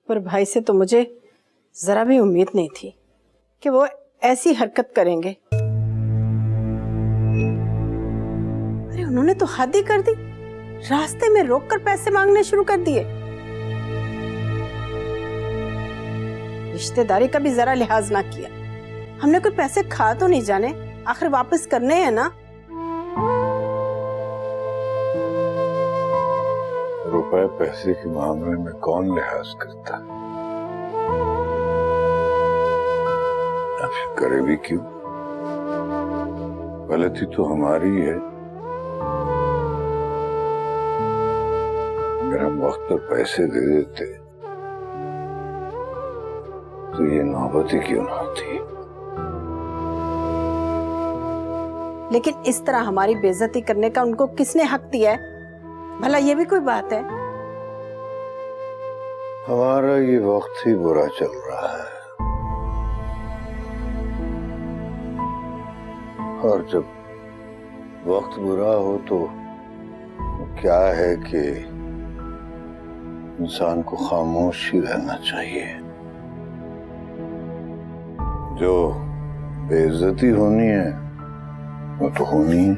अकबर भाई से तो मुझे जरा भी उम्मीद नहीं थी कि वो ऐसी हरकत करेंगे। अरे उन्होंने तो हद ही कर दी, रास्ते में रोककर पैसे मांगने शुरू कर दिए। रिश्तेदारी का भी जरा लिहाज ना किया। हमने कोई पैसे खा तो नहीं जाने, आखिर वापस करने हैं ना। रुपए पैसे के मामले में कौन लिहाज करता है? करे भी क्यों? गलती तो हमारी है। अगर हम वक्त पर पैसे दे देते तो ये नौबत ही क्यों ना आती। लेकिन इस तरह हमारी बेइज्जती करने का उनको किसने हक दिया है? भला ये भी कोई बात है? हमारा ये वक्त ही बुरा चल रहा है, और जब वक्त बुरा हो तो क्या है कि इंसान को खामोश ही रहना चाहिए। जो बेइज्जती होनी है वो तो होनी है,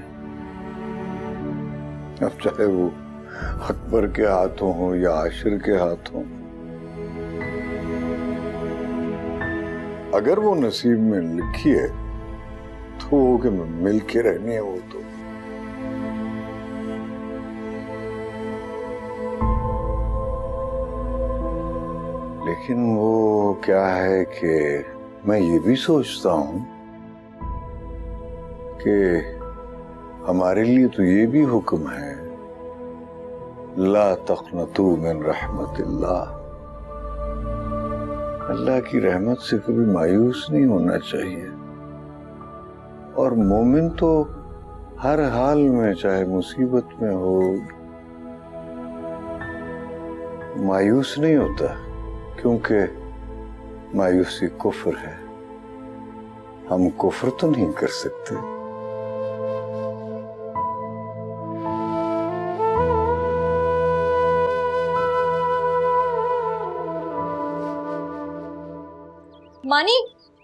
अब चाहे वो अकबर के हाथों हो या आशिर के हाथों। अगर वो नसीब में लिखी है तो वो कि मिल के रहनी है वो तो। लेकिन वो क्या है कि मैं ये भी सोचता हूं कि हमारे लिए तो ये भी हुक्म है, ला तक़नतू मिन रहमतिल्लाह, अल्लाह की रहमत से कभी मायूस नहीं होना चाहिए। और मोमिन तो हर हाल में, चाहे मुसीबत में हो, मायूस नहीं होता, क्योंकि मायूसी कुफ्र है। हम कुफ्र तो नहीं कर सकते। मानी,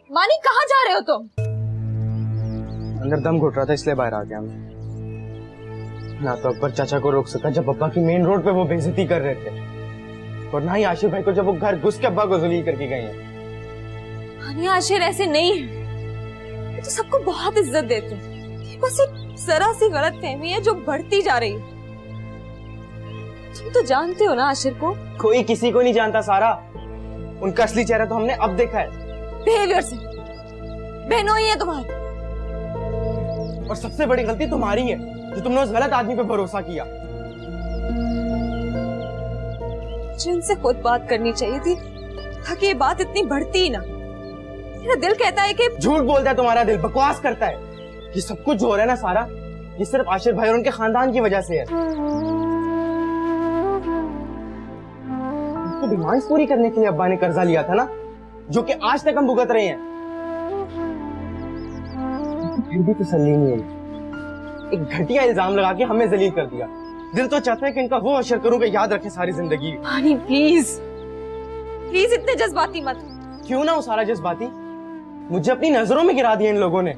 मानी कहाँ जा रहे हो तुम? अंदर दम घुट रहा था इसलिए बाहर आ गया मैं। ना तो अकबर चाचा को रोक सका जब अब्बा की मेन रोड पे वो बेइज्जती कर रहे थे, और ना ही आशिर भाई को जब वो घर घुस के अब्बा को जलील करके गए हैं। मानी आशिर ऐसे नहीं है, ये तो सबको बहुत इज्जत देते हैं। ये बस एक जरा सी गलतफहमी है जो बढ़ती जा रही है। तुम तो जानते हो ना आशिर को। कोई किसी को नहीं जानता सारा, उनका असली चेहरा तो हमने अब देखा है। बिहेवियर से बहनों ही है तुम्हारी, और सबसे बड़ी गलती तुम्हारी है जो तुमने उस गलत आदमी पे भरोसा किया। जिनसे खुद बात करनी चाहिए थी ताकि ये बात इतनी बढ़ती ही ना। मेरा दिल कहता है कि झूठ बोलता है तुम्हारा दिल, बकवास करता है। ये सब कुछ जो हो रहा है ना सारा, ये सिर्फ आशिर भाई और उनके खानदान की वजह से है। उनकी डिमांड्स पूरी करने के लिए अब्बा ने कर्जा लिया था ना, जो कि आज तक हम भुगत रहे हैं। फिर भी तसल्ली नहीं है, एक घटिया इल्जाम लगा के हमें जलील कर दिया। दिल तो चाहता है कि इनका वो अशर करूं कि याद रखे सारी जिंदगी। मानी प्लीज प्लीज इतने जज्बाती मत। क्यों ना हो सारा जज्बाती, मुझे अपनी नजरों में गिरा दिया इन लोगों ने।